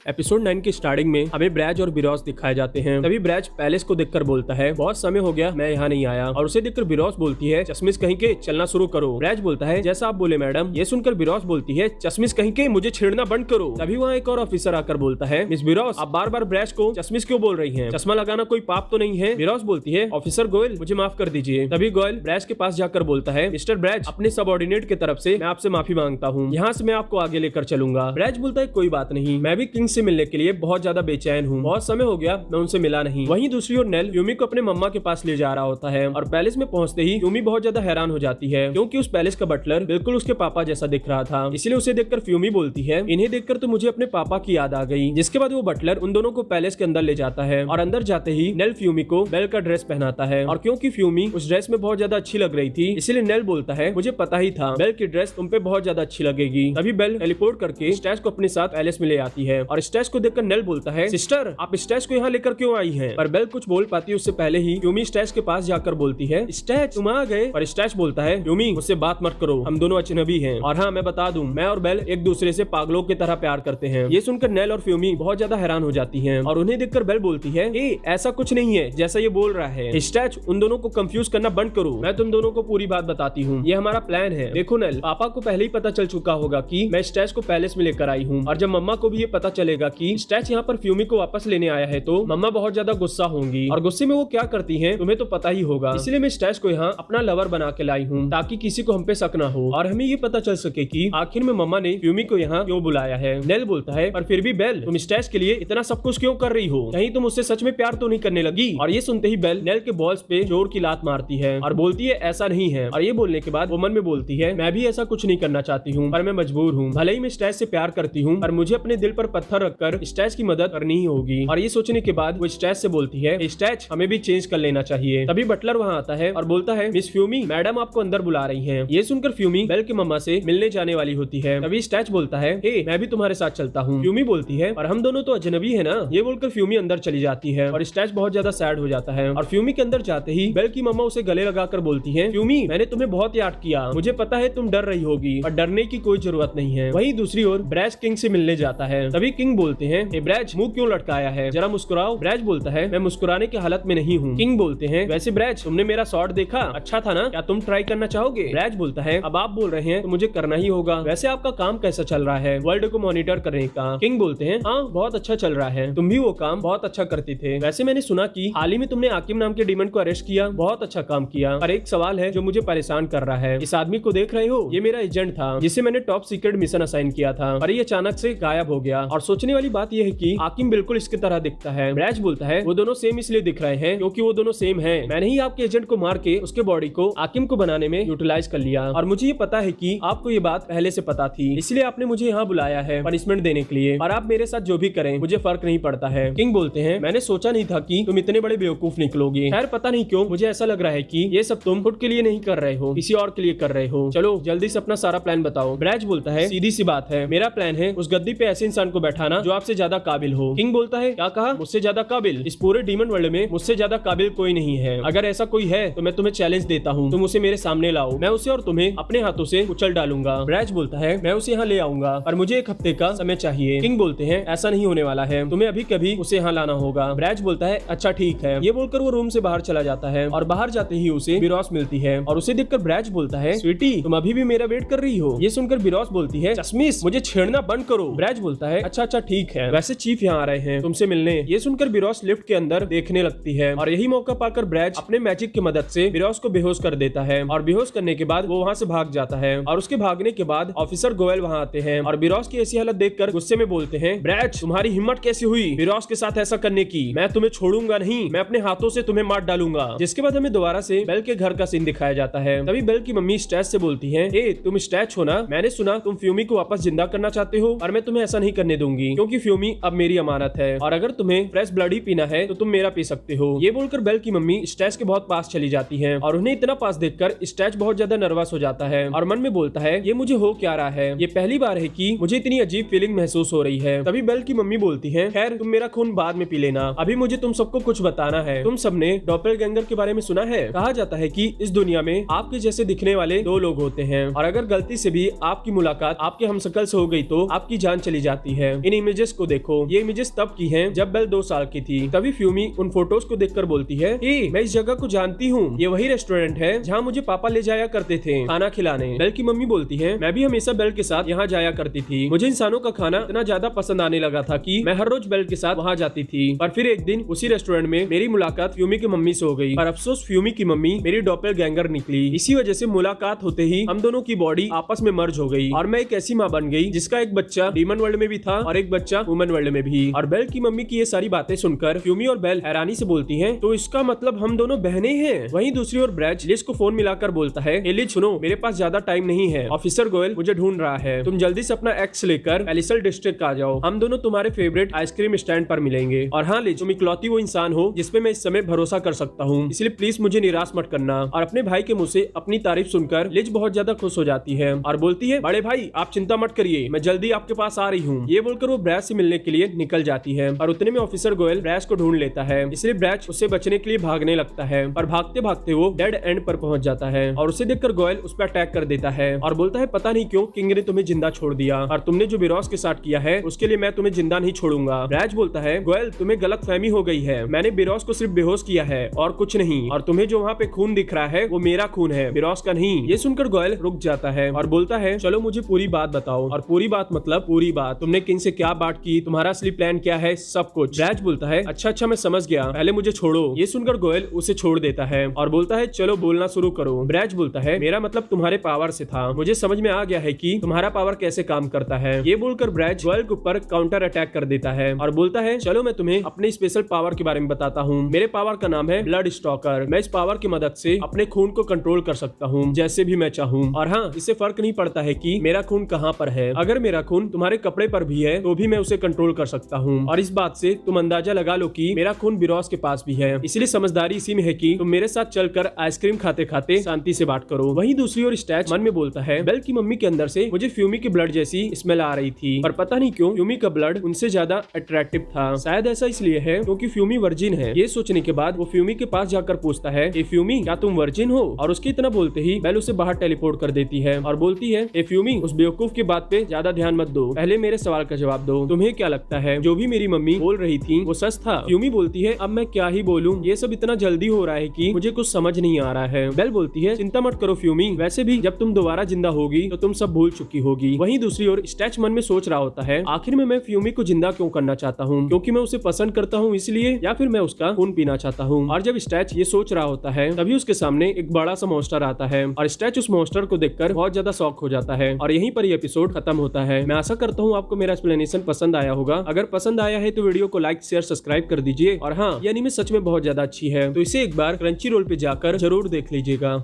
Episode 9 की starting में हमें ब्रैज और बिरोस दिखाए जाते हैं। तभी ब्रैज पैलेस को देखकर बोलता है बहुत समय हो गया मैं यहाँ नहीं आया, और उसे देखकर बिरोस बोलती है चश्मिश कहीं के चलना शुरू करो। ब्रैज बोलता है जैसा आप बोले मैडम। ये सुनकर बिरोस बोलती है चश्मिश कहीं के मुझे छेड़ना बंद करो। तभी वहाँ एक और ऑफिसर आकर बोलता है मिस बिरोस आप बार बार ब्रैज को चश्मिश क्यों बोल रही हैं? चश्मा लगाना कोई पाप तो नहीं है। बिरोस बोलती है ऑफिसर गोयल मुझे माफ कर दीजिए। तभी गोयल ब्रैज के पास जाकर बोलता है मिस्टर ब्रैज अपने सबऑर्डिनेट की तरफ से मैं आपसे माफी मांगता हूँ, यहाँ से मैं आपको आगे लेकर चलूंगा। ब्रैज बोलता है कोई बात नहीं, मैं भी किंग से मिलने के लिए बहुत ज्यादा बेचैन हूँ, बहुत समय हो गया मैं उनसे मिला नहीं। वहीं दूसरी ओर नेल यूमी को अपने मम्मा के पास ले जा रहा होता है और पैलेस में पहुंचते ही यूमी बहुत ज्यादा हैरान हो जाती है क्योंकि उस पैलेस का बटलर बिल्कुल उसके पापा जैसा दिख रहा था। इसलिए उसे देखकर फ्यूमी बोलती है इन्हें देखकर तो मुझे अपने पापा की याद आ गई। जिसके बाद वो बटलर उन दोनों को पैलेस के अंदर ले जाता है और अंदर जाते ही नेल फ्यूमी को बेल का ड्रेस पहनाता है। और क्योंकि फ्यूमी उस ड्रेस में बहुत ज्यादा अच्छी लग रही थी इसलिए नेल बोलता है मुझे पता ही था बेल की ड्रेस तुम पे बहुत ज्यादा अच्छी लगेगी। तभी बेल टेलीपोर्ट करके स्टैच को अपने साथ पैलेस में ले आती है और स्टैच को देखकर नेल बोलता है सिस्टर आप स्टैच को यहाँ लेकर क्यों आई हैं? पर बेल कुछ बोल पाती है उससे पहले ही यूमी स्टैच के पास जाकर बोलती है स्टैच तुम आ गए। पर स्टैच बोलता है यूमी मुझसे बात मत करो, हम दोनों अजनबी हैं। और हाँ मैं बता दूं मैं और बेल एक दूसरे से पागलों की तरह प्यार करते हैं। ये सुनकर नेल और फ्यूमी बहुत ज्यादा हैरान हो जाती हैं और उन्हें देखकर बेल बोलती है ऐसा कुछ नहीं है जैसा ये बोल रहा है। स्टैच उन दोनों को कंफ्यूज करना बंद करो, मैं तुम दोनों को पूरी बात बताती हूँ, ये हमारा प्लान है। देखो नेल पापा को पहले ही पता चल चुका होगा कि मैं स्टैच को पैलेस में लेकर आई हूँ और जब मम्मा को भी ये पता चलेगा कि स्टैच यहाँ पर फ्यूमी को वापस लेने आया है तो मम्मा बहुत ज्यादा गुस्सा होंगी और गुस्से में वो क्या करती हैं तुम्हें तो पता ही होगा। इसलिए मैं स्टैच को यहाँ अपना लवर बना के लाई हूँ ताकि किसी को हम पे शक ना हो और हमें ये पता चल सके कि आखिर में मम्मा ने फ्यूमी को यहाँ क्यों बुलाया है। नेल बोलता है पर फिर भी बेल तुम स्टैच के लिए इतना सब कुछ क्यों कर रही हो, कहीं तुम उससे सच में प्यार तो नहीं करने लगी? और ये सुनते ही बेल नेल के बॉल्स पे जोर की लात मारती है और बोलती है ऐसा नहीं है। और ये बोलने के बाद वो मन में बोलती है मैं भी ऐसा कुछ नहीं करना चाहती हूँ पर मैं मजबूर हूँ, भले ही मैं स्टैच से प्यार करती हूँ पर मुझे अपने दिल पर पत्थर रखकर स्टैच की मदद करनी ही होगी। और ये सोचने के बाद वो स्टैच से बोलती है स्टैच हमें भी चेंज कर लेना चाहिए। तभी बटलर वहाँ आता है और बोलता है मिस फ्यूमी मैडम आपको अंदर बुला रही हैं। ये सुनकर फ्यूमी बेल की मम्मा से मिलने जाने वाली होती है। तभी स्टैच बोलता है मैं भी तुम्हारे साथ चलता हूँ। फ्यूमी बोलती है और हम दोनों तो अजनबी है ना। ये बोलकर फ्यूमी अंदर चली जाती है और स्टैच बहुत ज्यादा सैड हो जाता है। और फ्यूमी के अंदर जाते ही बेल की मम्मा उसे गले लगाकर बोलती है फ्यूमी मैंने तुम्हें बहुत याद किया, मुझे पता है तुम डर रही होगी पर डरने की कोई जरूरत नहीं है। वहीं दूसरी ओर ब्रैज किंग से मिलने जाता है। तभी किंग बोलते हैं ब्रैज मुंह क्यों लटकाया है, जरा मुस्कुराओ। ब्रैज बोलता है मैं मुस्कुराने की हालत में नहीं हूँ। किंग बोलते हैं वैसे ब्रैज तुमने मेरा शॉट देखा, अच्छा था ना, क्या तुम ट्राई करना चाहोगे? ब्रैज बोलता है अब आप बोल रहे हैं तो मुझे करना ही होगा। वैसे आपका काम कैसा चल रहा है वर्ल्ड को मॉनिटर करने का? किंग बोलते हैं हाँ बहुत अच्छा चल रहा है, तुम भी वो काम बहुत अच्छा करते थे। वैसे मैंने सुना कि हाल ही में तुमने आकिम नाम के डीमन को अरेस्ट किया, बहुत अच्छा काम किया। पर एक सवाल है जो मुझे परेशान कर रहा है, इस आदमी को देख रहे हो? ये मेरा एजेंट था जिसे मैंने टॉप सीक्रेट मिशन असाइन किया था और ये अचानक से गायब हो गया। और सोचने वाली बात यह है कि आकिम बिल्कुल इसकी तरह दिखता है। ब्रैज बोलता है वो दोनों सेम इसलिए दिख रहे हैं क्योंकि वो दोनों सेम हैं। मैंने ही आपके एजेंट को मार के उसके बॉडी को आकिम को बनाने में यूटिलाइज कर लिया और मुझे ये पता है कि आपको ये बात पहले से पता थी, इसलिए आपने मुझे यहाँ बुलाया है पनिशमेंट देने के लिए। और आप मेरे साथ जो भी करें मुझे फर्क नहीं पड़ता है। किंग बोलते हैं मैंने सोचा नहीं था कि तुम इतने बड़े बेवकूफ निकलोगे। खैर पता नहीं क्यों मुझे ऐसा लग रहा है कि ये सब तुम खुद के लिए नहीं कर रहे हो, किसी और के लिए कर रहे हो। चलो जल्दी से अपना सारा प्लान बताओ। ब्रैज बोलता है सीधी सी बात है, मेरा प्लान है उस गद्दी पे ऐसे इंसान को बैठाना जो आपसे ज्यादा काबिल हो। किंग बोलता है क्या कहा? मुझसे ज्यादा काबिल? इस पूरे डीमन वर्ल्ड में मुझसे ज्यादा काबिल कोई नहीं है। अगर ऐसा कोई है तो मैं तुम्हें चैलेंज देता हूँ, तुम उसे मेरे सामने लाओ, मैं उसे और तुम्हें अपने हाथों से कुचल डालूंगा। ब्रैज बोलता है मैं उसे यहाँ ले आऊंगा पर मुझे एक हफ्ते का समय चाहिए। किंग बोलते हैं ऐसा नहीं होने वाला है, तुम्हें अभी कभी उसे यहाँ लाना होगा। ब्रैज बोलता है अच्छा ठीक है। ये बोलकर वो रूम से बाहर चला जाता है और बाहर जाते ही उसे बिरोस मिलती है और उसे देखकर ब्रैज बोलता है स्वीटी तुम अभी भी मेरा वेट कर रही हो? ये सुनकर बिरोस बोलती है चश्मिश मुझे छेड़ना बंद करो। ब्रैज बोलता है अच्छा ठीक है, वैसे चीफ यहाँ आ रहे हैं तुमसे मिलने। ये सुनकर बिरोस लिफ्ट के अंदर देखने लगती है और यही मौका पाकर ब्रैज अपने मैजिक की मदद से बिरोस को बेहोश कर देता है और बेहोश करने के बाद वो वहाँ से भाग जाता है। और उसके भागने के बाद ऑफिसर गोयल वहाँ आते हैं और बिरोस की ऐसी हालत देखकर गुस्से में बोलते हैं ब्रैज तुम्हारी हिम्मत कैसे हुई बिरोस के साथ ऐसा करने की? मैं तुम्हें छोड़ूंगा नहीं, मैं अपने हाथों से तुम्हें मार डालूंगा। जिसके बाद हमें दोबारा से बेल के घर का सीन दिखाया जाता है। तभी बेल की मम्मी स्टैच से बोलती है तुम स्टैच हो ना, मैंने सुना तुम फ्यूमी को वापस जिंदा करना चाहते हो और मैं तुम्हें ऐसा नहीं करने दूंगी क्योंकि फ्यूमी अब मेरी अमानत है और अगर तुम्हें फ्रेश ब्लड ही पीना है तो तुम मेरा पी सकते हो। ये बोलकर बेल की मम्मी स्टैच के बहुत पास चली जाती है और उन्हें इतना पास देखकर स्टैच बहुत ज्यादा नर्वस हो जाता है और मन में बोलता है ये मुझे हो क्या रहा है, ये पहली बार है कि मुझे इतनी अजीब फीलिंग महसूस हो रही है। तभी बेल की मम्मी बोलती है खैर तुम मेरा खून बाद में पी लेना, अभी मुझे तुम सबको कुछ बताना है। तुम सबने डॉपलगैंगर के बारे में सुना है? कहा जाता है कि इस दुनिया में आपके जैसे दिखने वाले दो लोग होते हैं और अगर गलती से भी आपकी मुलाकात आपके हमशक्ल से हो गई तो आपकी जान चली जाती है। इन इमेजेस को देखो, ये इमेजेस तब की हैं जब बेल 2 साल की थी। तभी फ्यूमी उन फोटोज को देखकर बोलती है, ए, मैं इस जगह को जानती हूँ, ये वही रेस्टोरेंट है जहाँ मुझे पापा ले जाया करते थे खाना खिलाने। बेल की मम्मी बोलती है, मैं भी हमेशा बेल के साथ यहाँ जाया करती थी। मुझे इंसानों का खाना इतना ज्यादा पसंद आने लगा था कि मैं हर रोज बेल के साथ वहाँ जाती थी। पर फिर एक दिन उसी रेस्टोरेंट में मेरी मुलाकात फ्यूमी की मम्मी से हो गई। पर अफसोस फ्यूमी की मम्मी मेरी डॉपलगैंगर निकली। इसी वजह से मुलाकात होते ही हम दोनों की बॉडी आपस में मर्ज हो गई और मैं एक ऐसी माँ बन गई जिसका एक बच्चा डीमन वर्ल्ड में भी था और एक बच्चा वुमन वर्ल्ड में भी। और बेल की मम्मी की ये सारी बातें सुनकर फ्यूमी और बेल हैरानी से बोलती हैं, तो इसका मतलब हम दोनों बहनें हैं। वहीं दूसरी ओर ब्रैज लिज को फोन मिलाकर बोलता है, ए लिज सुनो, मेरे पास ज्यादा टाइम नहीं है, ऑफिसर गोयल मुझे ढूंढ रहा है, तुम जल्दी से अपना एक्स लेकर एलिसल डिस्ट्रिक्ट आ जाओ, हम दोनों तुम्हारे फेवरेट आइसक्रीम स्टैंड पर मिलेंगे। और हाँ लिज, तुम इकलौती वो इंसान हो जिसपे मैं इस समय भरोसा कर सकता हूँ, इसलिए प्लीज मुझे निराश मत करना। और अपने भाई के मुंह से अपनी तारीफ सुनकर लिज बहुत ज्यादा खुश हो जाती है और बोलती है, बड़े भाई आप चिंता मत करिए, मैं जल्दी आपके पास आ रही हूँ। ये बोलकर वो ब्रैज से मिलने के लिए निकल जाती है और उतने में ऑफिसर गोयल ब्रैज को ढूंढ लेता है, इसलिए ब्रैज उससे बचने के लिए भागने लगता है। और भागते भागते वो डेड एंड पर पहुंच जाता है और उसे देखकर गोयल उस पर अटैक कर देता है और बोलता है, पता नहीं क्यों किंग ने तुम्हें जिंदा छोड़ दिया और तुमने जो बिरोस के साथ किया है उसके लिए मैं तुम्हें जिंदा नहीं छोड़ूंगा। ब्रैज बोलता है, गोयल तुम्हें गलतफहमी हो गई है, मैंने बिरोस को सिर्फ बेहोश किया है और कुछ नहीं, और तुम्हें जो वहाँ पे खून दिख रहा है वो मेरा खून है, बिरोस का नहीं। ये सुनकर गोयल रुक जाता है और बोलता है, चलो मुझे पूरी बात बताओ। और पूरी बात मतलब पूरी बात, तुमने किंग से क्या बात की, तुम्हारा असली प्लान क्या है, सब कुछ। ब्रैज बोलता है, अच्छा मैं समझ गया, पहले मुझे छोड़ो। ये सुनकर गोयल उसे छोड़ देता है और बोलता है, चलो बोलना शुरू करो। ब्रैज बोलता है, मेरा मतलब तुम्हारे पावर से था, मुझे समझ में आ गया है कि तुम्हारा पावर कैसे काम करता है। ये बोलकर ब्रैज गोयल के ऊपर काउंटर अटैक कर देता है और बोलता है, चलो मैं तुम्हें अपने स्पेशल पावर के बारे में बताता हूँ। मेरे पावर का नाम है ब्लड स्टॉकर। मैं इस पावर की मदद से अपने खून को कंट्रोल कर सकता हूँ जैसे भी मैं चाहूँ। और हाँ, इससे फर्क नहीं पड़ता है कि मेरा खून कहाँ पर है, अगर मेरा खून तुम्हारे कपड़े पर भी है तो भी मैं उसे कंट्रोल कर सकता हूँ। और इस बात से तुम अंदाजा लगा लो कि मेरा खून बिरोस के पास भी है, इसलिए समझदारी इसी में है कि तुम मेरे साथ चलकर आइसक्रीम खाते खाते शांति से बात करो। वहीं दूसरी ओर स्टैच मन में बोलता है, बेल की मम्मी के अंदर से मुझे फ्यूमी के ब्लड जैसी स्मेल आ रही थी, पर पता नहीं क्यों फ्यूमी का ब्लड उनसे ज्यादा अट्रैक्टिव था। शायद ऐसा इसलिए है क्योंकि फ्यूमी वर्जिन है। ये सोचने के बाद वो फ्यूमी के पास जाकर पूछता है, ए फ्यूमी क्या तुम वर्जिन हो? और उसके इतना बोलते ही बेल उसे बाहर टेलीपोर्ट कर देती है और बोलती है, ए फ्यूमी उस बेवकूफ की बात पे ज्यादा ध्यान मत दो, पहले मेरे सवाल का जवाब दो, तुम्हें क्या लगता है जो भी मेरी मम्मी बोल रही थी वो सच था? फ्यूमी बोलती है, अब मैं क्या ही बोलूं, ये सब इतना जल्दी हो रहा है कि मुझे कुछ समझ नहीं आ रहा है। बेल बोलती है, चिंता मत करो फ्यूमी, वैसे भी जब तुम दोबारा जिंदा होगी तो तुम सब भूल चुकी होगी। वहीं दूसरी ओर स्टैच मन में सोच रहा होता है, आखिर में मैं फ्यूमी को जिंदा क्यों करना चाहता हूँ, क्योंकि मैं उसे पसंद करता हूँ इसलिए, या फिर मैं उसका खून पीना चाहता हूँ। और जब स्टैच ये सोच रहा होता है तभी उसके सामने एक बड़ा सा मॉन्स्टर आता है और स्टैच उस मॉन्स्टर को देखकर बहुत ज्यादा शॉक हो जाता है और यहीं पर ये एपिसोड खत्म होता है। मैं आशा करता हूँ आपको मेरा एक्सप्लेनेशन पसंद आया होगा। अगर पसंद आया है तो वीडियो को लाइक शेयर सब्सक्राइब कर दीजिए। और हाँ, ये एनीमे सच में बहुत ज्यादा अच्छी है तो इसे एक बार क्रंची रोल पे जाकर जरूर देख लीजिएगा।